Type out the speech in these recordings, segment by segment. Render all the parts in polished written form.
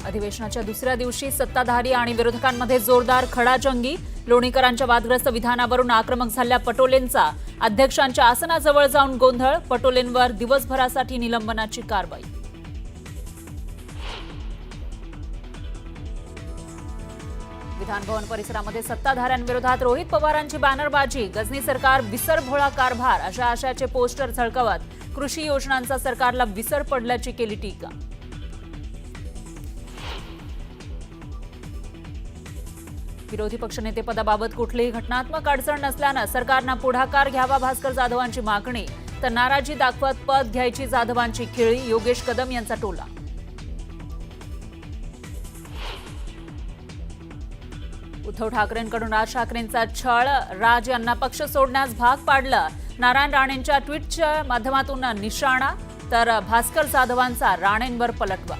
अधिवेशनाच्या दुसऱ्या दिवशी सत्ताधारी आणि विरोधकांमध्ये जोरदार खडाजंगी. लोणीकरांच्या वादग्रस्त विधानावरून आक्रमक झालेल्या पटोलेंचा अध्यक्षांच्या आसनाजवळ जाऊन गोंधळ. पटोलेंवर दिवसभरासाठी निलंबनाची कारवाई. विधानभवन परिसरामध्ये सत्ताधाऱ्यांविरोधात रोहित पवारांची बॅनरबाजी. गजनी सरकार विसरभोळा कारभार अशा आशयाचे पोस्टर झळकवत कृषी योजनांचा सरकारला विसर पडल्याची केली टीका. विरोधी पक्षनेतेपदाबाबत कुठलीही घटनात्मक अडचण नसल्यानं सरकारनं पुढाकार घ्यावा भास्कर जाधवांची मागणी. तर नाराजी दाखवत पद घ्यायची जाधवांची खिळी. योगेश कदम यांचा टोला. उद्धव ठाकरेंकडून राज ठाकरेंचा छळ. राज यांना पक्ष सोडण्यास भाग पाडलं. नारायण राणेंच्या ट्विटच्या माध्यमातून निशाणा. तर भास्कर जाधवांचा राणेंवर पलटवा.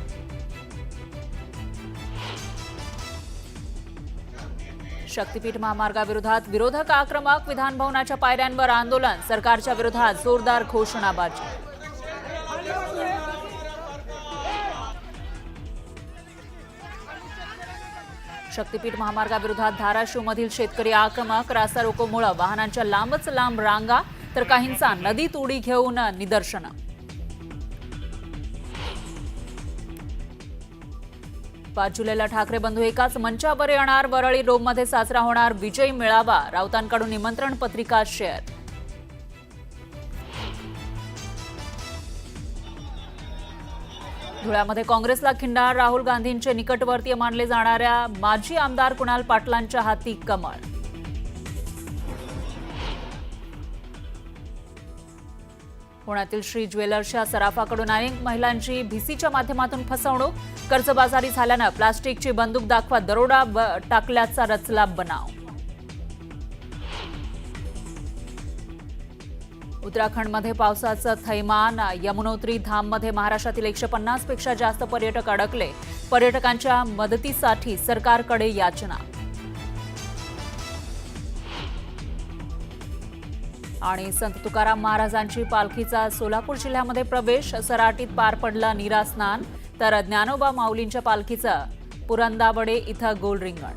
शक्तीपीठ महामार्गाविरोधात विरोधक आक्रमक. विधानभवनाच्या पायऱ्यांवर आंदोलन. सरकारच्या विरोधात जोरदार घोषणाबाजी. शक्तीपीठ महामार्गाविरोधात धाराशिवमधील शेतकरी आक्रमक. रास्ता रोकोमुळे वाहनांच्या लांबच लांब रांगा. तर काहींचा नदीत उडी घेऊन निदर्शनं. 5 जुलैला ठाकरे बंधू एकाच मंचावर येणार. वरळी रोममध्ये साजरा होणार विजयी मेळावा. राऊतांकडून निमंत्रण पत्रिका शेअर. धुळ्यामध्ये काँग्रेसला खिंडार. राहुल गांधींचे निकटवर्तीय मानले जाणाऱ्या माजी आमदार कुणाल पाटलांच्या हाती कमळ. पुण्यातील श्री ज्वेलर्सच्या सराफाकडून अनेक महिलांची व्हीसीच्या माध्यमातून फसवणूक. कर्जबाजारी झाल्यानं प्लास्टिकची बंदूक दाखवत दरोडा टाकल्याचा रचला बनाव. उत्तराखंडमध्ये पावसाचं थैमान. यमुनोत्री धाममध्ये महाराष्ट्रातील 150 पेक्षा जास्त पर्यटक अडकले. पर्यटकांच्या मदतीसाठी सरकारकडे याचना. आणि संत तुकाराम महाराजांची पालखीचा सोलापूर जिल्ह्यामध्ये प्रवेश. सराटीत पार पडला नीरा स्नान. तर ज्ञानोबा माऊलींच्या पालखीचं पुरंदावडे इथं गोल रिंगण.